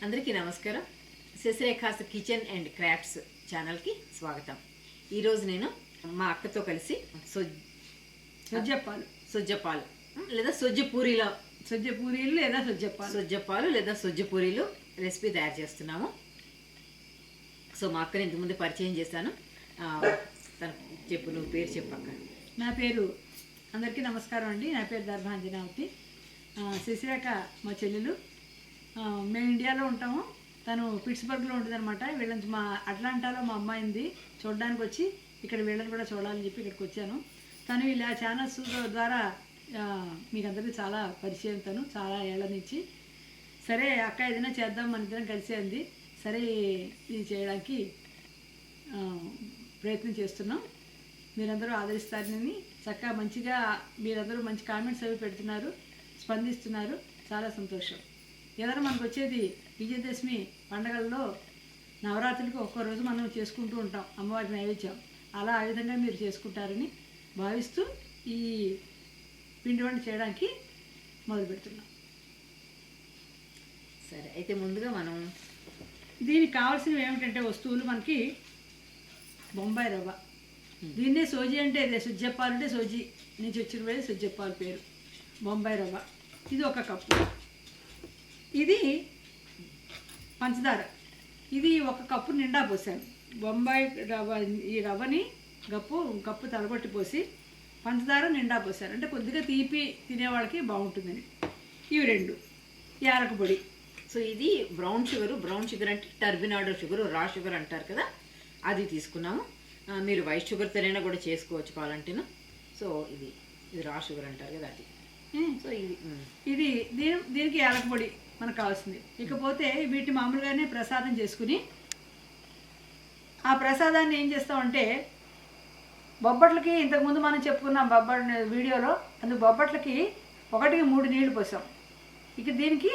అందరికీ నమస్కారం. శశిరేఖాస్ kitchen and crafts ఛానల్కి స్వాగతం. ఈరోజు నేను మా అక్కతో కలిసి సొజ్జపాలు లేదా సొజ్జపూరీలు లేదా సొజ్జపూరీలు రెసిపీ తయారు చేస్తున్నాము. సో మా అక్కని ఇంతకుముందు పరిచయం చేశాను. తన చెప్పు, నువ్వు పేరు చెప్పక్క. నా పేరు, అందరికీ నమస్కారం అండి. నా పేరు దర్భాంజనావతి. శశిరేఖ మా చెల్లెలు. మేము ఇండియాలో ఉంటాము, తను పిట్స్బర్గ్లో ఉంటుందన్నమాట. వీళ్ళని మా అట్లాంటాలో మా అమ్మాయింది చూడడానికి వచ్చి ఇక్కడ వీళ్ళని కూడా చూడాలని చెప్పి ఇక్కడికి వచ్చాను. తను ఇలా ఛానల్స్ ద్వారా మీకు అందరికీ చాలా పరిచయం. తను చాలా ఏళ్ళ నుంచి సరే అక్క ఏదైనా చేద్దాం మన ఇద్దరం కలిసి అంది. సరే ఇది చేయడానికి ప్రయత్నం చేస్తున్నాం. మీరందరూ ఆదరిస్తారని చక్కగా మంచిగా మీరందరూ మంచి కామెంట్స్ అవి పెడుతున్నారు, స్పందిస్తున్నారు. చాలా సంతోషం. ఏదైనా మనకు వచ్చేది విజయదశమి పండగల్లో నవరాత్రులకి ఒక్కో రోజు మనం చేసుకుంటూ ఉంటాం అమ్మవారి నైవేద్యం. అలా ఆ విధంగా మీరు చేసుకుంటారని భావిస్తూ ఈ పిండి వంట చేయడానికి మొదలు పెడుతున్నాం. సరే, అయితే ముందుగా మనం దీనికి కావాల్సినవి ఏమిటంటే వస్తువులు మనకి బొంబాయి రవ్వ. దీన్నే సోజీ అంటే ఇదే సొజ్జప్పాలు అంటే సోజీ నుంచి వచ్చిన వేది సొజ్జప్పాలు పేరు. బొంబాయి రవ్వ ఇది 1 కప్పు. ఇది పంచదార, ఇది 1 కప్పు నిండా పోసాను. బొంబాయి రవ్వ, ఈ రవ్వని కప్పు తలగొట్టి పోసి పంచదార నిండా పోసాను, అంటే కొద్దిగా తీపి తినేవాళ్ళకి బాగుంటుందని. ఇవి 2 యాలక పొడి. సో ఇది బ్రౌన్ షుగర్ అంటే టర్బినాడో షుగర్, రా షుగర్ అంటారు కదా, అది తీసుకున్నాము. మీరు వైట్ షుగర్ తోనైనా కూడా చేసుకోవచ్చు కావాలంటేను. సో ఇది రా షుగర్ అంటారు కదా, అది. సో ఇది దీనికి యాలక పొడి మనకు కావాల్సింది. ఇకపోతే వీటిని మామూలుగానే ప్రసాదం చేసుకుని ఆ ప్రసాదాన్ని ఏం చేస్తామంటే బొబ్బట్లకి ఇంతకుముందు మనం చెప్పుకున్నాం వీడియోలో. అందుకు బొబ్బట్లకి 1కి 3 నీళ్లు పోసాం. ఇక దీనికి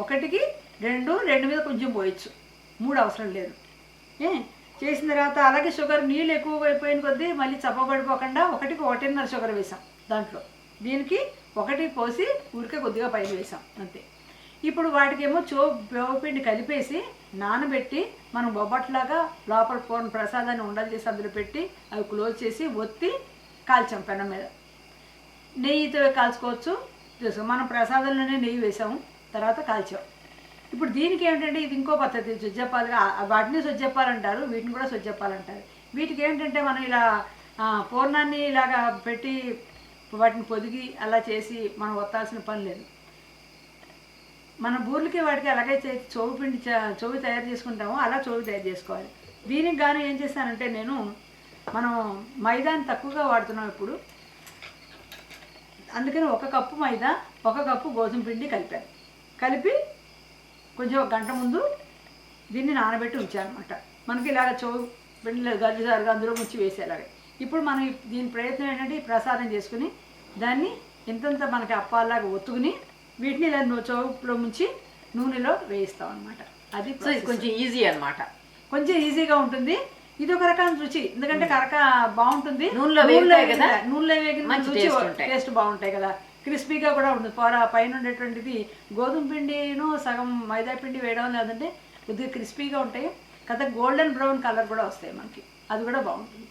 1కి 2 మీద కొంచెం పోయచ్చు, 3 అవసరం లేదు. చేసిన తర్వాత అలాగే షుగర్ నీళ్ళు ఎక్కువ అయిపోయిన కొద్దీ మళ్ళీ చప్పబడిపోకుండా 1కి 1.5 షుగర్ వేసాం దాంట్లో. దీనికి 1 పోసి ఊరికే కొద్దిగా పైన వేసాం అంతే. ఇప్పుడు వాటికేమో పిండి కలిపేసి నానబెట్టి మనం బొబ్బట్లాగా లోపల పూర్ణ ప్రసాదాన్ని ఉండలు చేసి అందులో పెట్టి అవి క్లోజ్ చేసి ఒత్తి కాల్చాం పెనం మీద. నెయ్యితో కాల్చుకోవచ్చు. మనం ప్రసాదంలోనే నెయ్యి వేసాము, తర్వాత కాల్చాం. ఇప్పుడు దీనికి ఏమిటంటే ఇది ఇంకో పద్ధతి. సొజ్జప్పాలుగా వాటిని సొజ్జప్పాలంటారు, వీటిని కూడా సొజ్జప్పాలంటారు. వీటికి ఏంటంటే మనం ఇలా పూర్ణాన్ని ఇలాగా పెట్టి వాటిని పొదిగి అలా చేసి మనం వత్తాల్సిన పని లేదు. మన బూర్లకి వాటికి అలాగైతే చెవి తయారు చేసుకుంటామో అలా చెవి తయారు చేసుకోవాలి. దీనికి గాను ఏం చేస్తానంటే మనం మైదాని తక్కువగా వాడుతున్నాం ఇప్పుడు, అందుకని 1 కప్పు మైదా 1 కప్పు గోధుమ పిండి కలిపి కొంచెం 1 గంట ముందు దీన్ని నానబెట్టి ఉంచానమాట. మనకి ఇలాగ చెవి పిండి గల్లిసారుగా అందులో ముంచి వేసేలాగే. ఇప్పుడు మనం దీని ప్రయత్నం ఏంటంటే ఈ ప్రసాదం చేసుకుని దాన్ని ఇంతంత మనకి అప్పాలాగా ఒత్తుకుని వీటిని ఇలా చౌపులో ముంచి నూనెలో వేయిస్తాం అనమాట. అది కొంచెం ఈజీ అనమాట, కొంచెం ఈజీగా ఉంటుంది. ఇది ఒక రకమైన రుచి, ఎందుకంటే కరక బాగుంటుంది. నూనెలో వేగిన టేస్ట్ బాగుంటాయి కదా, క్రిస్పీగా కూడా ఉంటుంది. పైన ఉండేటువంటిది గోధుమ పిండిను సగం మైదా పిండి వేయడం లేదంటే కొద్దిగా క్రిస్పీగా ఉంటాయి కదా, గోల్డెన్ బ్రౌన్ కలర్ కూడా వస్తాయి మనకి, అది కూడా బాగుంటుంది.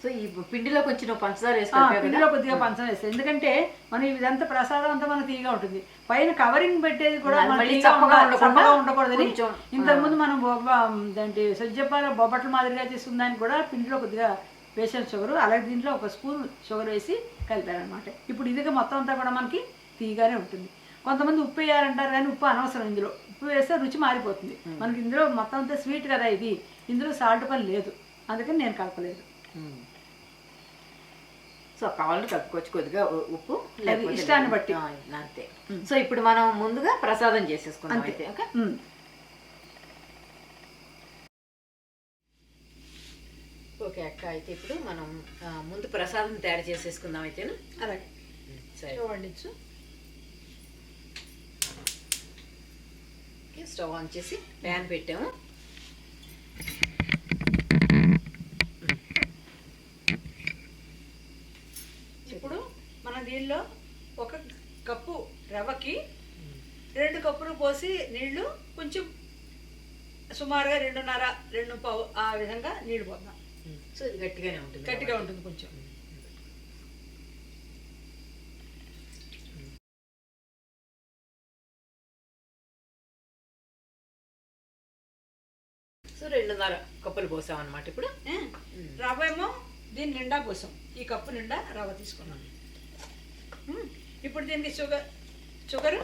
సో ఈ పిండిలో కొంచెం పంచదార పిండిలో కొద్దిగా పంచదార వేస్తాయి, ఎందుకంటే మనం ఇదంతా ప్రసాదం అంతా మనకు తీగా ఉంటుంది. పైన కవరింగ్ పెట్టేది కూడా చప్పగా ఉండకూడదని ఇంతకుముందు మనం దాంట్లో సొజ్జప్పాల బొబ్బట్ల మాదిరిగా చేసుకున్న దానికి కూడా పిండిలో కొద్దిగా వేసాను షుగర్. అలాగే దీంట్లో 1 స్పూన్ షుగర్ వేసి కలిపారనమాట. ఇప్పుడు ఇదిగా మొత్తం అంతా కూడా మనకి తీగానే ఉంటుంది. కొంతమంది ఉప్పు వేయాలంటారు కానీ ఉప్పు అనవసరం. ఇందులో ఉప్పు వేస్తే రుచి మారిపోతుంది మనకి. ఇందులో మొత్తం అంతా స్వీట్ కదా ఇది, ఇందులో సాల్ట్ పని లేదు, అందుకని నేను కలపలేదు. సో కావాలంటే కలుపుకోవచ్చు కొద్దిగా ఉప్పు, ఇష్టాన్ని బట్టి అంతే. సో ఇప్పుడు మనం ముందుగా ప్రసాదం చేసేసుకున్నాం అయితే. ఓకే అక్క, అయితే ఇప్పుడు మనం ముందు ప్రసాదం తయారు చేసేసుకుందాం అయితే. అలాగే సరే, వండించు. స్టవ్ ఆన్ చేసి ప్యాన్ పెట్టాము. ఇప్పుడు మన దీనిలో 1 కప్పు రవ్వకి 2 కప్పులు పోసి నీళ్లు కొంచెం సుమారుగా 2:30, 2:15 ఆ విధంగా నీళ్ళు పోద్దాం. సో ఇది గట్టిగానే ఉంటుంది, గట్టిగా ఉంటుంది కొంచెం. సో 2:30 కప్పులు పోసాం అనమాట ఇప్పుడు. రవ్వ ఏమో దీని నిండా పోసాం, ఈ కప్పు నిండా రవ్వ తీసుకున్నాం. ఇప్పుడు దీనికి షుగర్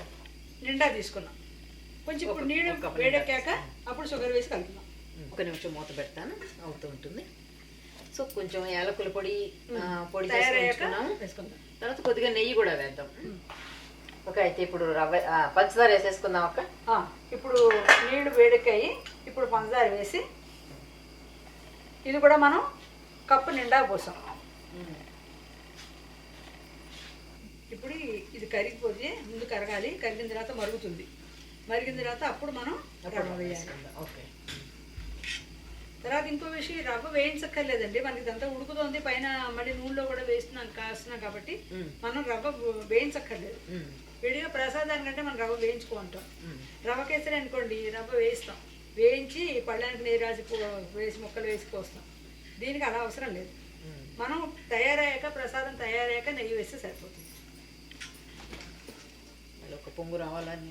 నిండా తీసుకున్నాం. కొంచెం ఇప్పుడు నీళ్ళు వేడెక్కాక అప్పుడు షుగర్ వేసి కలుపుదాం. ఒక నిమిషం మూత పెడతాను, అవుతూ ఉంటుంది. సో కొంచెం యాలకుల పొడి తయారయ్యాక వేసుకుందాం. తర్వాత కొద్దిగా నెయ్యి కూడా వేద్దాం. ఓకే, అయితే ఇప్పుడు రవ్వ పంచదార వేసేసుకుందాం అక్క. ఇప్పుడు నీళ్లు వేడెక్కాయి, ఇప్పుడు పంచదార వేసి ఇది కూడా మనం కప్పు నిండా పోసాం. ఇప్పుడు ఇది కరిగిపోతే ముందు కరగాలి, కరిగిన తర్వాత మరుగుతుంది. మరిగిన తర్వాత అప్పుడు మనం రవ్వ వేయాలి. ఓకే. తర్వాత ఇంకో విషయం, రవ్వ వేయించక్కర్లేదండి, మనకి ఇదంతా ఉడుకుతోంది, పైన మళ్ళీ నూనెలో కూడా కాస్తున్నాం కాబట్టి మనం రవ్వ వేయించక్కర్లేదు. విడిగా ప్రసాదానికంటే మనం రవ్వ వేయించుకుంటాం. రవ్వ కేసరి అనుకోండి, రవ్వ వేయిస్తాం, వేయించి పళ్ళానికి నెయ్యి రాసి వేసి ముక్కలు వేసి పోస్తాం. దీనికి అలా అవసరం లేదు. మనం తయారయ్యాక, ప్రసాదం తయారయ్యాక నెయ్యి వేస్తే సరిపోతుంది. ఒక పొంగు రావాలని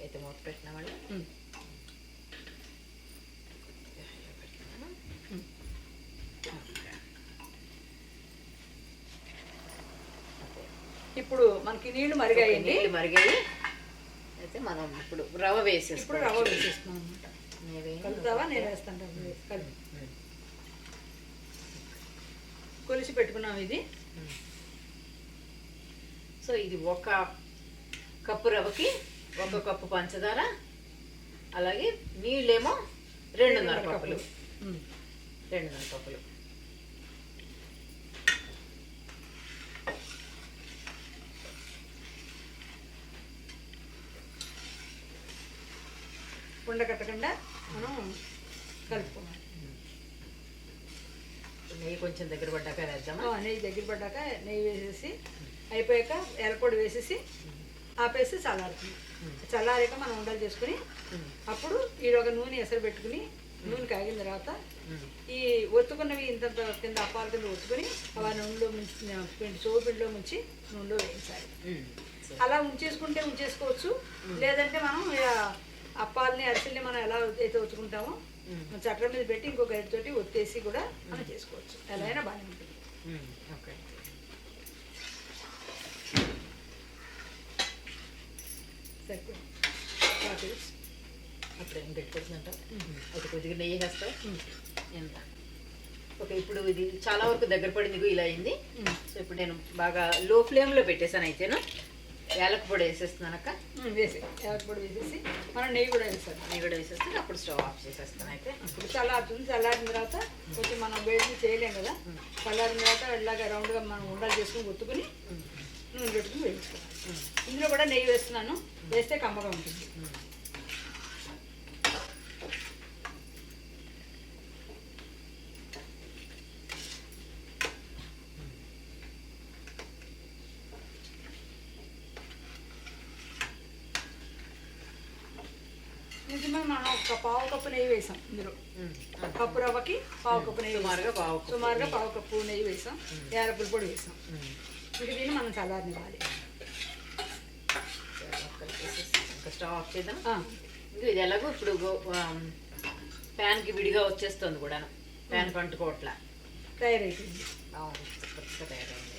అయితే మూత పెట్టిన వాళ్ళు ఇప్పుడు మనకి నీళ్లు మరిగాయండి. మరిగాయి అయితే మనం ఇప్పుడు రవ్వ వేసేస్తాం. ఇప్పుడు రవ్వ వేసేస్తున్నాం అనమాట. కలుపుతావా? నేను వేస్తాను. కలిపి కొలిసి పెట్టుకున్నాం ఇది. సో ఇది 1 కప్పు రవ్వకి 1 కప్పు పంచదార, అలాగే నీళ్ళేమో 2:30 కప్పులు. 2:30 కప్పులు. ఉండకట్టకుండా మనం కలుపుకోవాలి. నెయ్యి కొంచెం దగ్గర పడ్డాక వేద్దామా? నెయ్యి దగ్గర పడ్డాక నెయ్యి వేసేసి అయిపోయాక ఎర్రపొడి వేసేసి ఆపేసి చల్లారుతుంది. చల్లారాక మనం ఉండలు చేసుకుని అప్పుడు ఈలోగా నూనె ఎసరు పెట్టుకుని నూనె కాగిన తర్వాత ఈ ఒత్తుకున్నవి ఇంత కింద అప్పాల కింద ఒత్తుకుని అవి నూనెలో ముంచి సోపిండిలో ముంచి నూనెలో వేయించాలి. అలా ఉంచేసుకోవచ్చు. లేదంటే మనం అప్పాలని అరిసెల్ని మనం ఎలా అయితే ఒత్తుకుంటామో చక్రం మీద పెట్టి ఇంకో గరిటతోటి ఒత్తేసి కూడా మనం చేసుకోవచ్చు. ఎలా అయినా బాగానే ఉంటుంది. ఓకే. అప్పుడు ఏం పెట్టుకోవచ్చుంట. అయితే కొద్దిగా నెయ్యి వేస్తావు ఎంత. ఓకే, ఇప్పుడు ఇది చాలా వరకు దగ్గర పడింది, ఇలా అయింది. సో ఇప్పుడు నేను బాగా లో ఫ్లేమ్లో పెట్టేసాను. అయితేను యాలక పొడి వేసేస్తున్నాను అక్క. యాలక పొడి వేసేసి మనం నెయ్యి కూడా వేస్తాను. నెయ్యి కూడా వేసేస్తాను. అప్పుడు స్టవ్ ఆఫ్ చేసేస్తాను. అయితే ఇప్పుడు చల్లారుతుంది. చల్లారిన తర్వాత కొంచెం మనం వేడిని చేయలేం కదా, చల్లారిన తర్వాత ఇలాగ రౌండ్గా మనం ఉండలు చేసుకుని ఒత్తుకుని నూనె పెట్టుకుని వేయించుకోవాలి. ఇందులో కూడా నెయ్యి వేస్తున్నాను, వేస్తే కమ్మగా ఉంటుంది. నిజమే, మనం ఒక పావు కప్పు నెయ్యి వేసాం. ఇందులో కప్పు రవ్వకి పావు కప్పు నెయ్యి, సుమారుగా పావు కప్పు నెయ్యి వేసాం. యాలకుల పొడి వేసాం. ఇంక దీన్ని మనం చల్లారనివ్వాలి. స్టవ్ ఆఫ్ చేద్దాం. ఇంకా ఇది ఎలాగో ఇప్పుడు ప్యాన్కి విడిగా వచ్చేస్తుంది కూడా, ప్యాన్ అంటుకోవట్లా తయారైపోయింది. తయారైంది.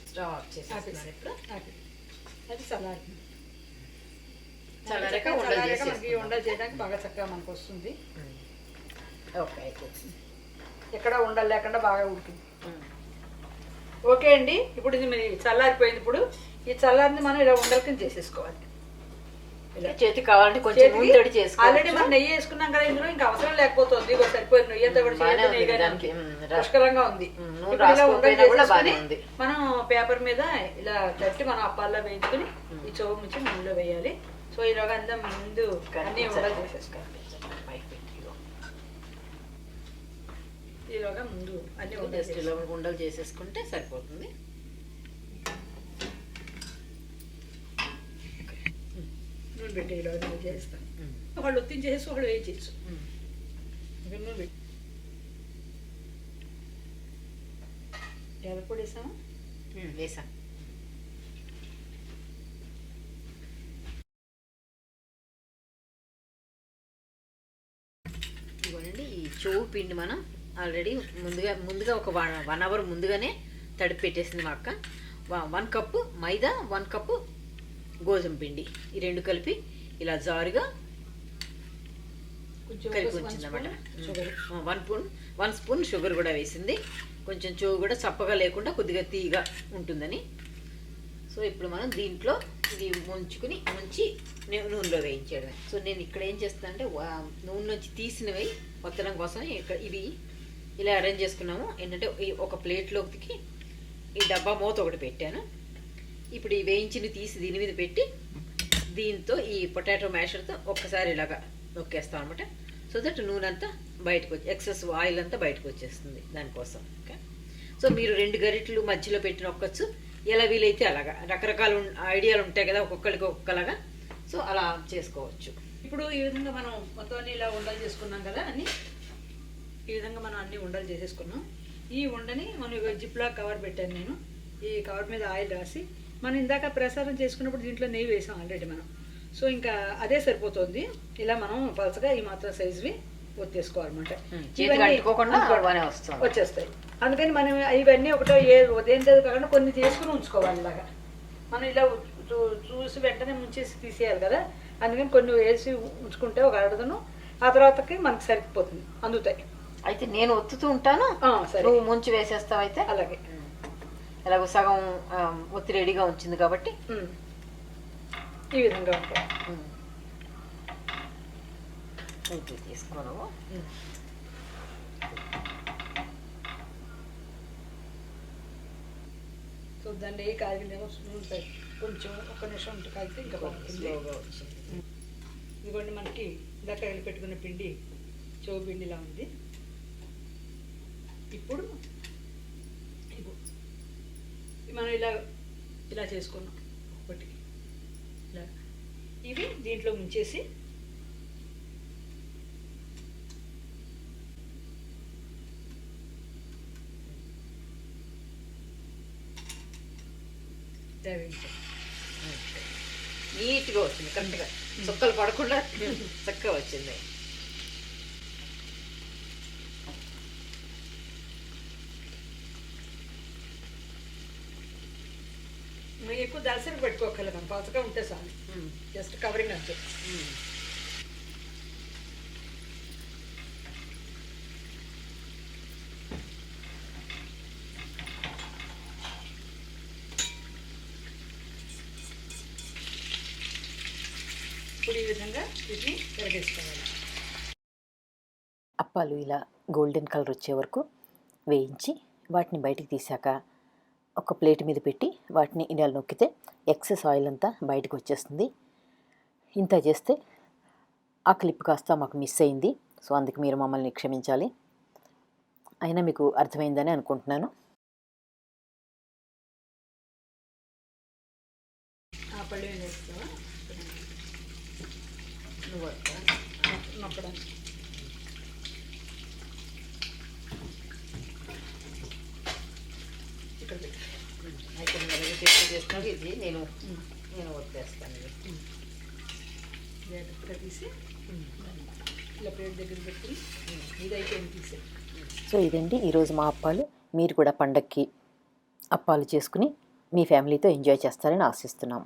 స్టవ్ ఆఫ్ చేసేస్తున్నాను ఇప్పుడు. అది చల్లారుతుంది. చల్లారాక మనకి ఉండలు చేయడానికి బాగా చక్కగా మనకు వస్తుంది. ఓకే, అయిపోతుంది. ఎక్కడ ఉండలు లేకుండా బాగా ఉడుతుంది. ఓకే అండి, ఇప్పుడు ఇది మరి చల్లారిపోయింది. ఇప్పుడు ఈ చల్లారిని మనం ఇలా ఉండల కింద చేసేసుకోవాలి. చేతి కావాలంటే కొంచెం ఆల్రెడీ మనం నెయ్యి వేసుకున్నాం కదా, ఇందులో ఇంకా అవసరం లేకపోతుంది. సరిపోయింది. నెయ్యి అంతా కూడా పుష్కలంగా ఉంది. మనం పేపర్ మీద ఇలా తట్టి మనం అప్పాల్లో వేయించుకుని ఈ చోవు నుంచి నూనెలో వేయాలి. సో ఈలోగా అంతా ముందు అన్ని ఉండలు చేసేసుకోవాలి. పెట్టేలోగా ముందు అన్నీ జస్ట్ ఇలా ఉండలు చేసేసుకుంటే సరిపోతుంది. నూనె పెట్టేలోగా నేను చేస్తాను. వాళ్ళు ఒత్తించేసి వాళ్ళు వేయించచ్చు. నూనె పెట్టి యాలపొడి వేసాము. వేసాను. ఇదిగోనండి, ఈ చెవు పిండి మనం ఆల్రెడీ ముందుగా ఒక 1 అవర్ ముందుగానే తడిపి పెట్టేసింది మా అక్క. 1 కప్పు మైదా, 1 కప్పు గోధుమ పిండి, ఈ 2 కలిపి ఇలా జారుగా కలిపి ఉంచిందన్నమాట. 1 స్పూన్ షుగర్ కూడా వేసింది. కొంచెం చెవు కూడా చప్పగా లేకుండా కొద్దిగా తీయగా ఉంటుందని. సో ఇప్పుడు మనం దీంట్లో ఇది ముంచి నూనెలో వేయించేయడమే. సో నేను ఇక్కడ ఏం చేస్తానంటే నూనె నుంచి తీసినవి వత్తడం కోసం ఇక్కడ ఇవి ఇలా అరేంజ్ చేసుకున్నాము. ఏంటంటే ఒక ప్లేట్లోకి ఈ డబ్బా మూత ఒకటి పెట్టాను. ఇప్పుడు ఈ వేయించిని తీసి దీని మీద పెట్టి దీంతో ఈ పొటాటో మ్యాషర్తో ఒక్కసారి ఇలాగా నొక్కేస్తాం అనమాట. సో దట్ నూనె అంతా బయటకు ఎక్సెస్ ఆయిల్ అంతా బయటకు వచ్చేస్తుంది దానికోసం. ఓకే, సో మీరు 2 గరిటెలు మధ్యలో పెట్టి నొక్కొచ్చు, ఎలా వీలైతే అలాగా. రకరకాల ఐడియాలు ఉంటాయి కదా ఒక్కొక్కరికి ఒక్కొక్కలాగా. సో అలా చేసుకోవచ్చు. ఇప్పుడు ఈ విధంగా మనం మొత్తం అన్ని ఇలా ఉండలు చేసుకున్నాం కదా, ఈ విధంగా మనం అన్ని ఉండలు చేసేసుకున్నాం. ఈ ఉండని మనం జిప్లా కవర్ పెట్టాను నేను. ఈ కవర్ మీద ఆయిల్ రాసి మనం ఇందాక ప్రసాదం చేసుకున్నప్పుడు దీంట్లో నెయ్యి వేసాం ఆల్రెడీ మనం. సో ఇంకా అదే సరిపోతుంది. ఇలా మనం పలసగా ఈ మాత్రం సైజువి ఒత్తేసుకోవాలన్నమాట. వచ్చేస్తాయి. అందుకని మనం ఇవన్నీ ఒకటో ఉదయం కాకుండా కొన్ని చేసుకుని ఉంచుకోవాలి. ఇలాగా మనం ఇలా చూసి వెంటనే ముంచేసి తీసేయాలి కదా, అందుకని కొన్ని వేసి ఉంచుకుంటే ఒక అరదను ఆ తర్వాతకి మనకి సరిపోతుంది, అందుతాయి. అయితే నేను ఒత్తుతూ ఉంటాను, నువ్వు ముంచి వేసేస్తావు. అయితే అలాగే ఎలాగో సగం ఒత్తి రెడీగా ఉంచింది కాబట్టి ఈ విధంగా ఉంటాయి. తీసుకోను. సో దాన్ని కాగిలేమో ఉంటాయి, కొంచెం 1 నిమిషం ఉంటే కాగితే ఇంకా బాగుంటుంది. ఇదిగోండి మనకి ఇందాక పెట్టుకున్న పిండి చెవు పిండిలా ఉంది. ఇప్పుడు మనం ఇలా చేసుకున్నాం ఒకటి. ఇలా ఇవి దీంట్లో ముంచేసి నీట్గా వచ్చింది, కరెక్ట్గా చుక్కలు పడకుండా చక్కగా వచ్చింది. ఎక్కువ దలసరి పెట్టుకోగలం, మనం పలచగా ఉంటే చాలు, జస్ట్ కవరింగ్ అంతే. ఇప్పుడు ఈ విధంగా వీటిని తిరగేసుకోవాలి. అప్పాలు ఇలా గోల్డెన్ కలర్ వచ్చే వరకు వేయించి వాటిని బయటికి తీసాక ఒక ప్లేట్ మీద పెట్టి వాటిని ఇలా నొక్కితే ఎక్సెస్ ఆయిల్ అంతా బయటకు వచ్చేస్తుంది. ఇంత చేస్తే ఆ క్లిప్ కాస్త మాకు మిస్ అయింది. సో అందుకు మీరు మమ్మల్ని క్షమించాలి. అయినా మీకు అర్థమైందని అనుకుంటున్నాను. నొక్కడానికి ఇక్కడ చేస్తున్నాను. ఇది నేను వదిలేస్తాను. జాగ్రత్తగా తీసి ఇలా ప్లేట్ దగ్గర పెట్టి ఇదైతే తీసే. సో ఇదండి ఈరోజు మా అప్పాలు. మీరు కూడా పండక్కి అప్పాలు చేసుకుని మీ ఫ్యామిలీతో ఎంజాయ్ చేస్తారని ఆశిస్తున్నాం.